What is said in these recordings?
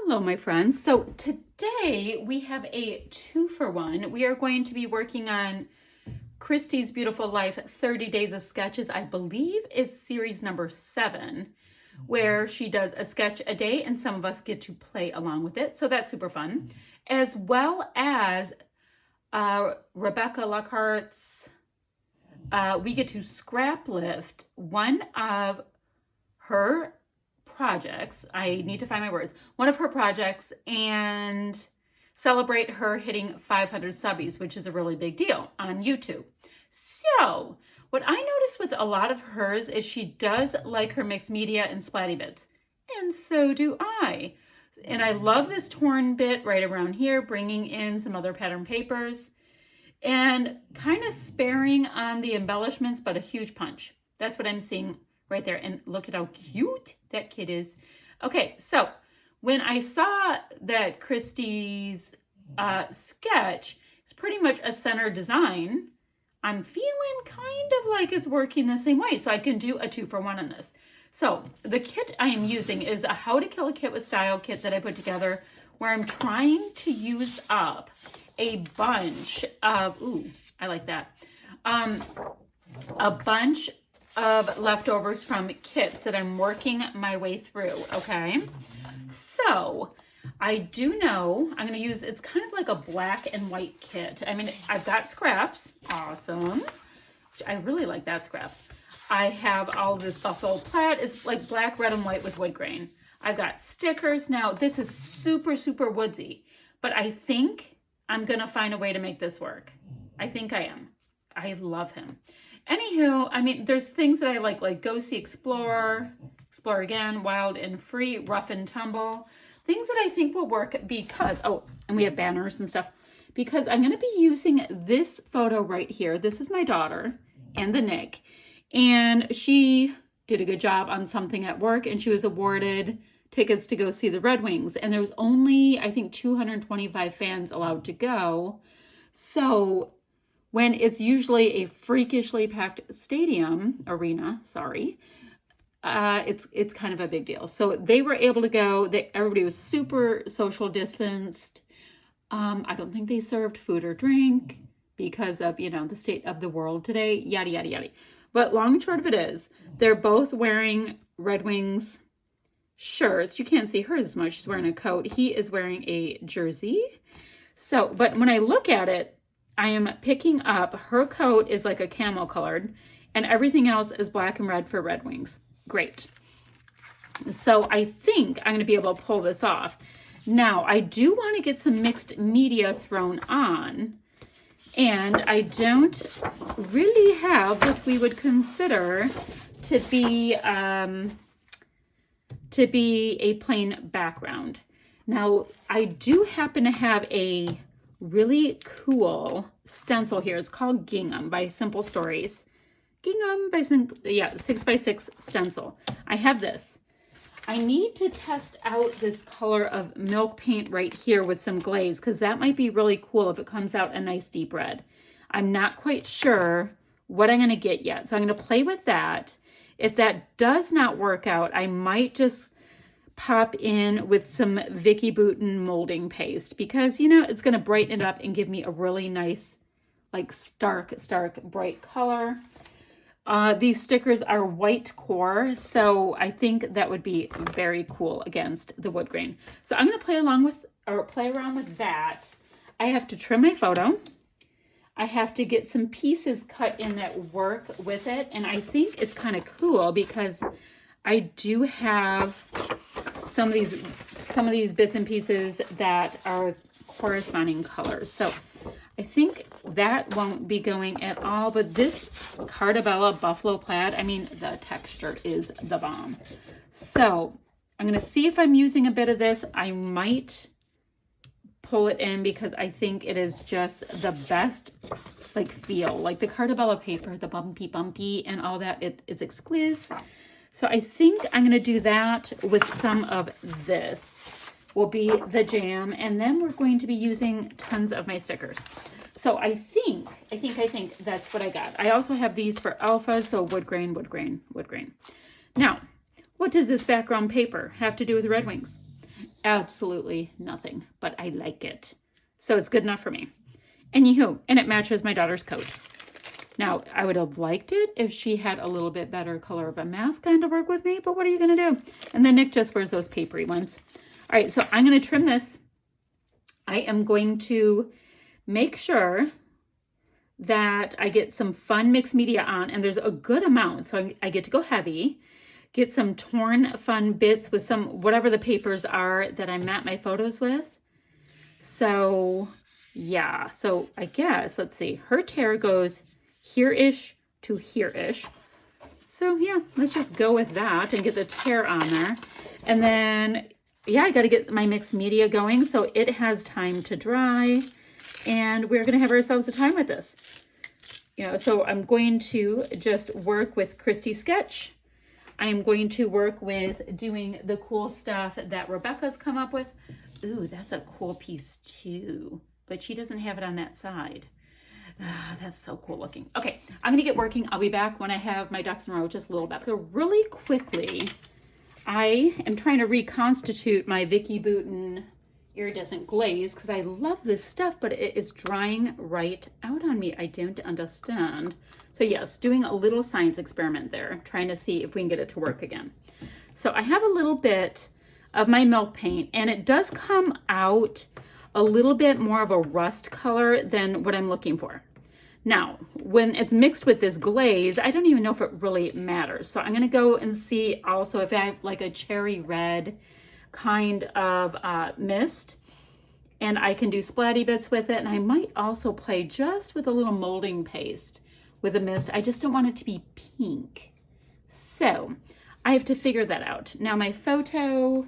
Hello, my friends. So today we have a 2-for-1. We are going to be working on Christy's Beautiful Life 30 Days of Sketches. I believe it's series number 7, where she does a sketch a day and some of us get to play along with it. So that's super fun. As well as Rebecca Lockhart's, we get to scrap lift one of her projects. I need to find my words. One of her projects and celebrate her hitting 500 subbies, which is a really big deal on YouTube. So what I noticed with a lot of hers is she does like her mixed media and splatty bits. And so do I. And I love this torn bit right around here, bringing in some other pattern papers and kind of sparing on the embellishments, but a huge punch. That's what I'm seeing right there. And look at how cute that kid is. Okay, so when I saw that Christy's sketch is pretty much a center design, I'm feeling kind of like it's working the same way. So I can do a 2-for-1 on this. So the kit I am using is a How to Kill a Kit with Style kit that I put together, where I'm trying to use up a bunch of, ooh, I like that, a bunch of leftovers from kits that I'm working my way through, okay? So I do know I'm going to use, it's kind of like a black and white kit. I mean, I've got scraps, awesome. I really like that scrap. I have all of this buffalo plaid. It's like black, red, and white with wood grain. I've got stickers. Now, this is super, super woodsy, but I think I'm going to find a way to make this work. I think I am. I love him. Anywho, I mean, there's things that I like Go See Explore, Explore Again, Wild and Free, Rough and Tumble. Things that I think will work because, oh, and we have banners and stuff, because I'm going to be using this photo right here. This is my daughter and the Nick, and she did a good job on something at work, and she was awarded tickets to go see the Red Wings, and there was only, I think, 225 fans allowed to go. So when it's usually a freakishly packed arena, it's kind of a big deal. So they were able to go. Everybody was super social distanced. I don't think they served food or drink because of, the state of the world today, yada, yada, yada. But long and short of it is, they're both wearing Red Wings shirts. You can't see hers as much. She's wearing a coat. He is wearing a jersey. So, but when I look at it, I am picking up, her coat is like a camel colored, and everything else is black and red for Red Wings. Great. So I think I'm going to be able to pull this off. Now, I do want to get some mixed media thrown on, and I don't really have what we would consider to be a plain background. Now, I do happen to have a really cool stencil here. It's called Gingham by Simple Stories. Gingham by 6x6 stencil. I have this. I need to test out this color of milk paint right here with some glaze, because that might be really cool if it comes out a nice deep red. I'm not quite sure what I'm going to get yet, so I'm going to play with that. If that does not work out, I might just pop in with some Vicky Bouton molding paste, because it's going to brighten it up and give me a really nice, like stark bright color. These stickers are white core, so I think that would be very cool against the wood grain. So I'm going to play around with that. I have to trim my photo. I have to get some pieces cut in that work with it, and I think it's kind of cool because I do have some of these bits and pieces that are corresponding colors. So I think that won't be going at all, but this Cartabella buffalo plaid, I mean, the texture is the bomb. So I'm going to see if I'm using a bit of this. I might pull it in because I think it is just the best feel. Like the Cartabella paper, the bumpy and all that, it is exquisite. So I think I'm going to do that with some of this. Will be the jam, and then we're going to be using tons of my stickers. So I think that's what I got. I also have these for alpha, so wood grain. Now, what does this background paper have to do with Red Wings? absolutely nothing, but I like it. So it's good enough for me. And it matches my daughter's coat. Now, I would have liked it if she had a little bit better color of a mask on to work with me, but what are you going to do? And then Nick just wears those papery ones. All right, so I'm going to trim this. I am going to make sure that I get some fun mixed media on, and there's a good amount, so I get to go heavy, get some torn fun bits with some, whatever the papers are that I map my photos with. So, yeah, so I guess, let's see, her tear goes here-ish to here-ish. So yeah, let's just go with that and get the tear on there. And then, yeah, I got to get my mixed media going so it has time to dry. And we're going to have ourselves a time with this. You know, so I'm going to just work with Christy's sketch. I am going to work with doing the cool stuff that Rebecca's come up with. Ooh, that's a cool piece too. But she doesn't have it on that side. That's so cool looking. Okay, I'm going to get working. I'll be back when I have my ducks in a row just a little better. So really quickly, I am trying to reconstitute my Vicki Boutin iridescent glaze because I love this stuff, but it is drying right out on me. I don't understand. So yes, doing a little science experiment there, trying to see if we can get it to work again. So I have a little bit of my milk paint, and it does come out a little bit more of a rust color than what I'm looking for. Now, when it's mixed with this glaze, I don't even know if it really matters. So I'm going to go and see also if I have like a cherry red kind of mist, and I can do splatty bits with it. And I might also play just with a little molding paste with a mist. I just don't want it to be pink. So I have to figure that out. Now my photo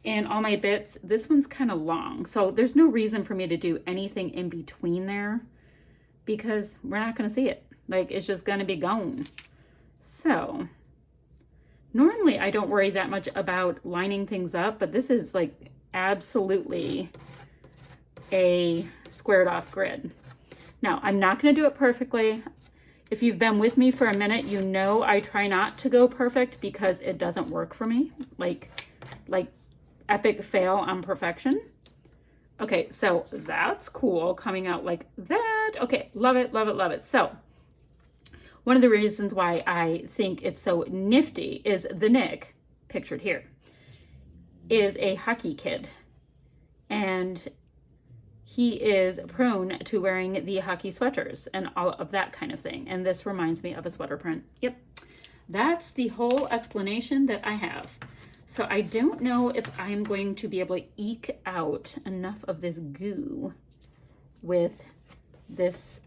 and all my bits, this one's kind of long. So there's no reason for me to do anything in between there because we're not going to see it. Like, it's just going to be gone. So normally I don't worry that much about lining things up, but this is like absolutely a squared off grid. Now, I'm not going to do it perfectly. If you've been with me for a minute, you know I try not to go perfect because it doesn't work for me. Like epic fail on perfection. Okay, so that's cool coming out like that. Okay, love it, love it, love it. So one of the reasons why I think it's so nifty is the Nick, pictured here, is a hockey kid. And he is prone to wearing the hockey sweaters and all of that kind of thing. And this reminds me of a sweater print. Yep, that's the whole explanation that I have. So I don't know if I'm going to be able to eke out enough of this goo with this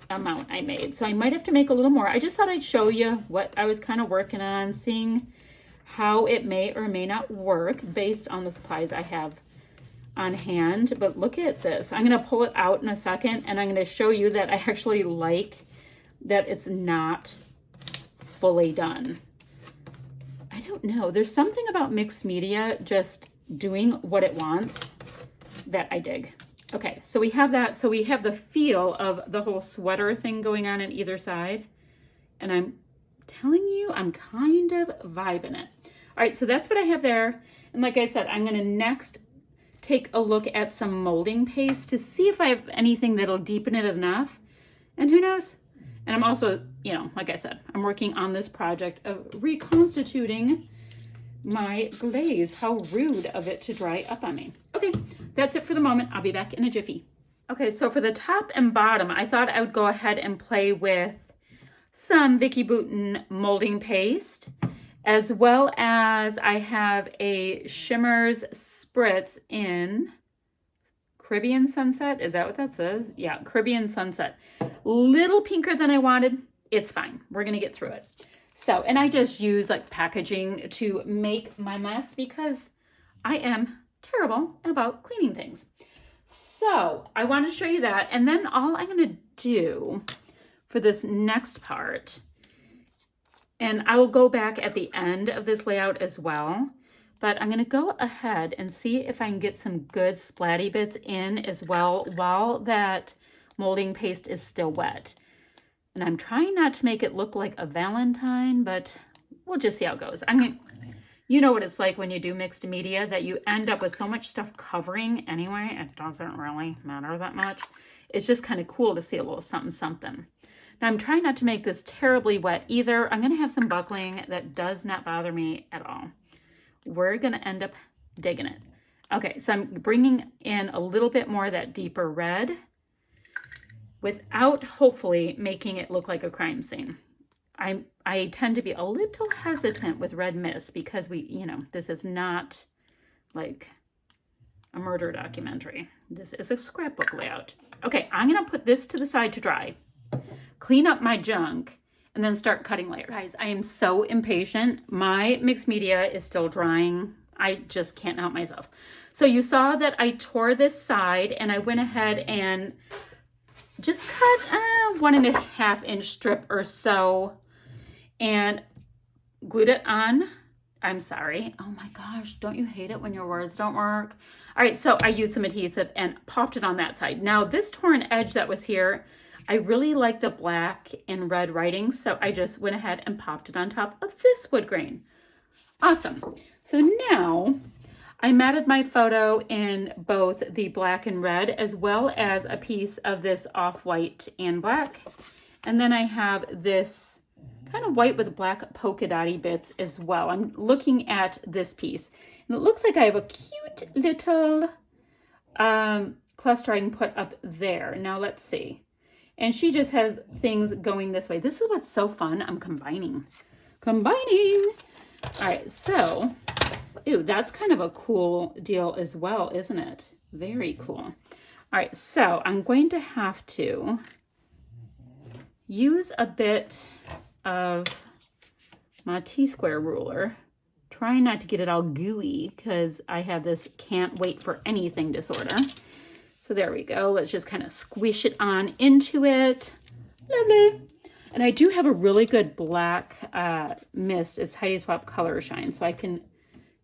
amount I made. So I might have to make a little more. I just thought I'd show you what I was kind of working on, seeing how it may or may not work based on the supplies I have on hand. But look at this. I'm going to pull it out in a second, and I'm going to show you that I actually like that it's not fully done. I don't know. There's something about mixed media just doing what it wants that I dig. Okay, so we have that. So we have the feel of the whole sweater thing going on either side. And I'm telling you, I'm kind of vibing it. All right, so that's what I have there. And like I said, I'm going to next take a look at some molding paste to see if I have anything that'll deepen it enough. And who knows? And I'm also, you know, like I said, I'm working on this project of reconstituting my glaze. How rude of it to dry up on me. Okay, that's it for the moment. I'll be back in a jiffy. Okay, so for the top and bottom, I thought I would go ahead and play with some Vicki Boutin molding paste, as well as I have a Shimmers Spritz in Caribbean Sunset. Is that what that says? Yeah, Caribbean Sunset. Little pinker than I wanted. It's fine. We're going to get through it. So, and I just use like packaging to make my mess because I am terrible about cleaning things. So I want to show you that. And then all I'm going to do for this next part, and I will go back at the end of this layout as well, but I'm going to go ahead and see if I can get some good splatty bits in as well while that molding paste is still wet. And I'm trying not to make it look like a Valentine, but we'll just see how it goes. I'm going to You know what it's like when you do mixed media, that you end up with so much stuff covering anyway. It doesn't really matter that much. It's just kind of cool to see a little something something. Now I'm trying not to make this terribly wet either. I'm going to have some buckling that does not bother me at all. We're going to end up digging it. Okay, so I'm bringing in a little bit more of that deeper red without hopefully making it look like a crime scene. I tend to be a little hesitant with red mist because this is not like a murder documentary. This is a scrapbook layout. Okay, I'm gonna put this to the side to dry, clean up my junk, and then start cutting layers. Guys, I am so impatient. My mixed media is still drying. I just can't help myself. So you saw that I tore this side and I went ahead and just cut a 1.5 inch strip or so and glued it on. I'm sorry. Oh my gosh, don't you hate it when your words don't work? All right, so I used some adhesive and popped it on that side. Now this torn edge that was here, I really like the black and red writing, so I just went ahead and popped it on top of this wood grain. Awesome. So now I matted my photo in both the black and red, as well as a piece of this off-white and black. And then I have this kind of white with black polka dotty bits as well. I'm looking at this piece, and it looks like I have a cute little cluster I can put up there. Now let's see. And she just has things going this way. This is what's so fun. I'm combining. All right, so, ew, that's kind of a cool deal as well, isn't it? Very cool. All right, so I'm going to have to use a bit of my T-square ruler. Trying not to get it all gooey because I have this can't wait for anything disorder. So there we go. Let's just kind of squish it on into it. Lovely. And I do have a really good black mist. It's Heidi Swapp Color Shine, so I can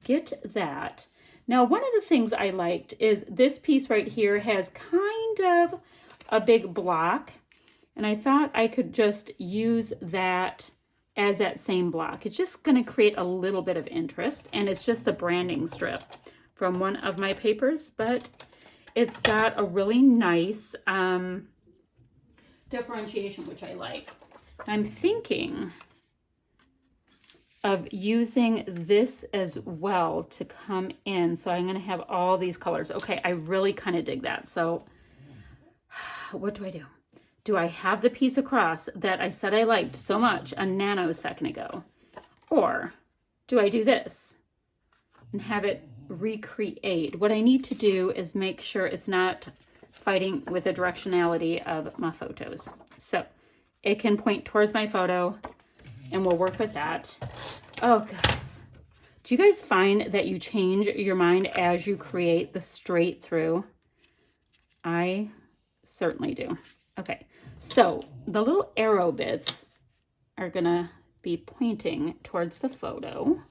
get that. Now, one of the things I liked is this piece right here has kind of a big block, and I thought I could just use that as that same block. It's just going to create a little bit of interest, and it's just the branding strip from one of my papers, but it's got a really nice differentiation, which I like. I'm thinking of using this as well to come in. So I'm going to have all these colors. Okay, I really kind of dig that. So what do I do? Do I have the piece across that I said I liked so much a nanosecond ago? Or do I do this and have it recreate? What I need to do is make sure it's not fighting with the directionality of my photos. So it can point towards my photo, and we'll work with that. Oh, guys. Do you guys find that you change your mind as you create the straight through? I certainly do. Okay, so the little arrow bits are gonna be pointing towards the photo.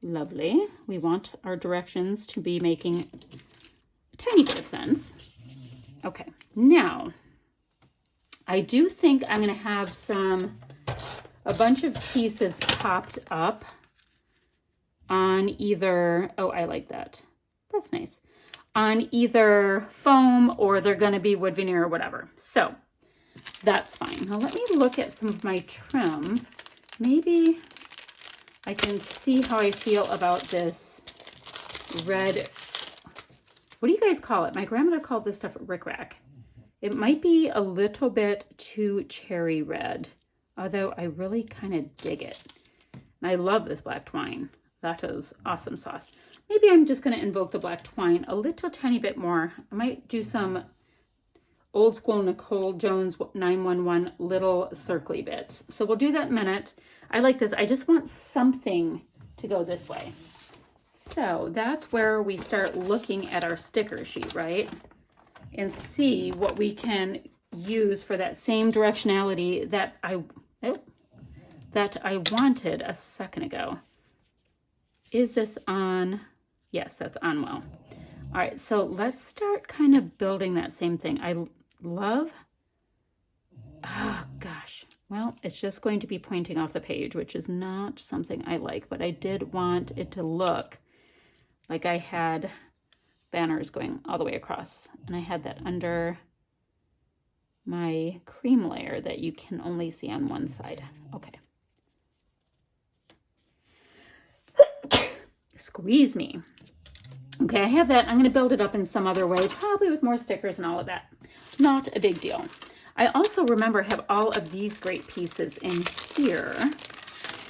Lovely. We want our directions to be making a tiny bit of sense. Okay, now I do think I'm going to have a bunch of pieces popped up on either, oh, I like that. That's nice. On either foam, or they're going to be wood veneer or whatever. So that's fine. Now let me look at some of my trim. Maybe I can see how I feel about this red. What do you guys call it? My grandmother called this stuff rickrack. It might be a little bit too cherry red, although I really kind of dig it. And I love this black twine. That is awesome sauce. Maybe I'm just going to invoke the black twine a little tiny bit more. I might do some old school Nicole Jones 911 little circly bits. So we'll do that in a minute. I like this. I just want something to go this way. So that's where we start looking at our sticker sheet, right? And see what we can use for that same directionality that I wanted a second ago. Is this on? Yes, that's on well. All right, so let's start kind of building that same thing. I love, oh gosh, Well, it's just going to be pointing off the page, which is not something I like, but I did want it to look like I had banners going all the way across, and I had that under my cream layer that you can only see on one side. Okay. Squeeze me. Okay, I have that. I'm going to build it up in some other way, probably with more stickers and all of that. Not a big deal. I also remember have all of these great pieces in here.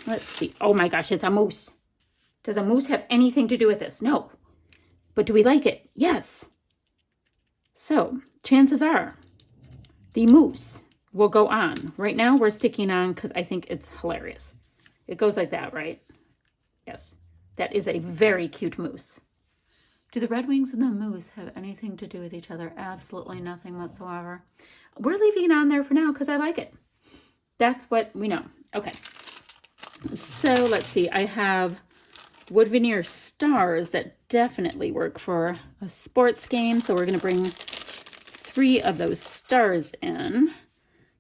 Let's see. Oh my gosh, it's a moose. Does a moose have anything to do with this? No. But do we like it? Yes. So chances are the moose will go on. Right now we're sticking on because I think it's hilarious. It goes like that, right? Yes. That is a very cute moose. Do the Red Wings and the moose have anything to do with each other? Absolutely nothing whatsoever. We're leaving it on there for now because I like it. That's what we know. Okay. So let's see. I have wood veneer stars that definitely work for a sports game. So we're going to bring 3 of those stars in.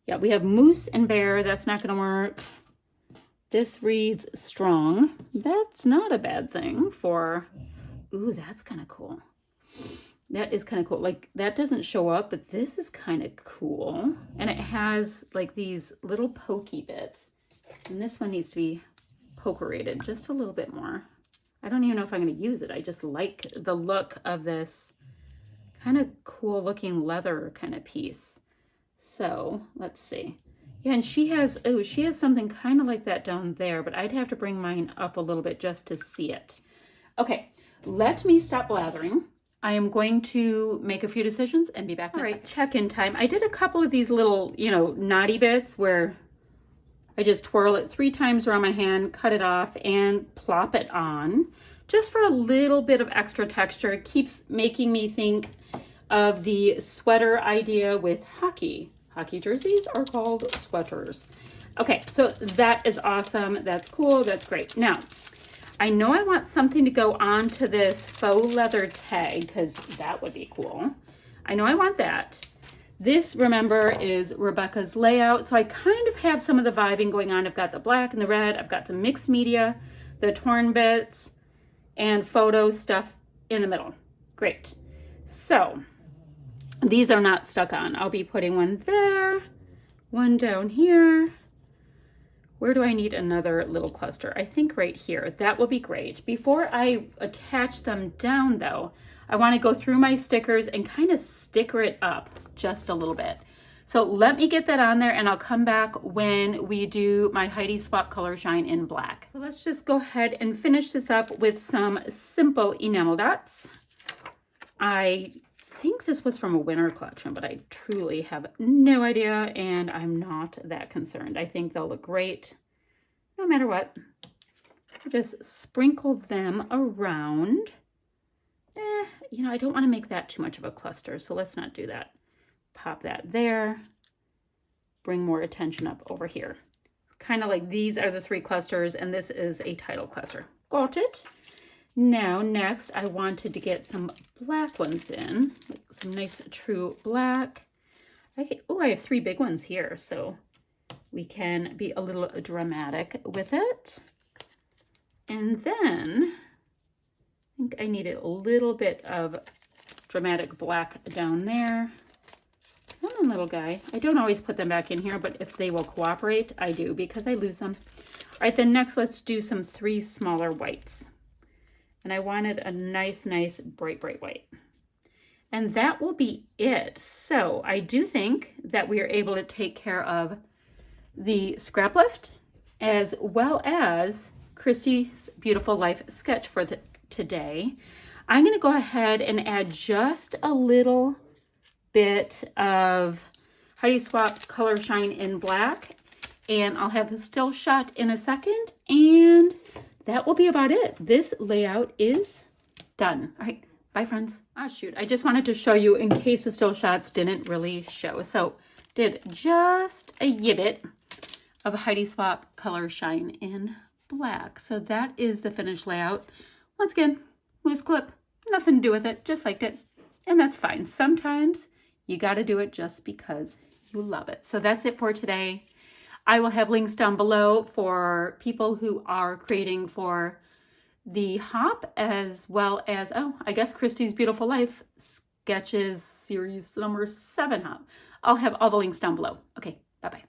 Yeah, we have moose and bear. That's not going to work. This reads strong. That's not a bad thing for... Ooh, that's kind of cool. That is kind of cool. Like, that doesn't show up, but this is kind of cool. And it has, like, these little pokey bits. And this one needs to be poke-rated just a little bit more. I don't even know if I'm going to use it. I just like the look of this kind of cool-looking leather kind of piece. So, let's see. Yeah, and she has something kind of like that down there, but I'd have to bring mine up a little bit just to see it. Okay. Let me stop blathering. I am going to make a few decisions and be back. All right, check-in time. I did a couple of these little, knotty bits where I just twirl it 3 times around my hand, cut it off, and plop it on just for a little bit of extra texture. It keeps making me think of the sweater idea with hockey. Hockey jerseys are called sweaters. Okay, so that is awesome. That's cool. That's great. Now, I know I want something to go on to this faux leather tag because that would be cool. I know I want that. This, remember, is Rebecca's layout. So I kind of have some of the vibing going on. I've got the black and the red. I've got some mixed media, the torn bits, and photo stuff in the middle. Great. So these are not stuck on. I'll be putting one there, one down here. Where do I need another little cluster? I think right here. That will be great. Before I attach them down, though, I want to go through my stickers and kind of sticker it up just a little bit. So let me get that on there, and I'll come back when we do my Heidi Swap Color Shine in black. So let's just go ahead and finish this up with some simple enamel dots. I think this was from a winter collection, but I truly have no idea, and I'm not that concerned. I think they'll look great no matter what. Just sprinkle them around. I don't want to make that too much of a cluster, so let's not do that. Pop that there. Bring more attention up over here. Kind of like these are the 3 clusters, and this is a title cluster. Got it? Now, next, I wanted to get some black ones in, like some nice true black. I have 3 big ones here, so we can be a little dramatic with it. And then, I think I needed a little bit of dramatic black down there. Come on, little guy. I don't always put them back in here, but if they will cooperate, I do, because I lose them. All right, then next, let's do some 3 smaller whites. And I wanted a nice, bright white. And that will be it. So I do think that we are able to take care of the scrap lift as well as Christy's Beautiful Life sketch for today. I'm going to go ahead and add just a little bit of Heidi Swap Color Shine in black. And I'll have the still shot in a second. And that will be about it. This layout is done. All right, bye friends. Shoot, I just wanted to show you in case the still shots didn't really show. So did just a yibbit of Heidi Swap Color Shine in black. So that is the finished layout. Once again, loose clip, nothing to do with it, just liked it. And that's fine. Sometimes you got to do it just because you love it. So that's it for today. I will have links down below for people who are creating for the hop, as well as, oh, I guess Christy's Beautiful Life Sketches series number 7 hop. I'll have all the links down below. Okay, bye-bye.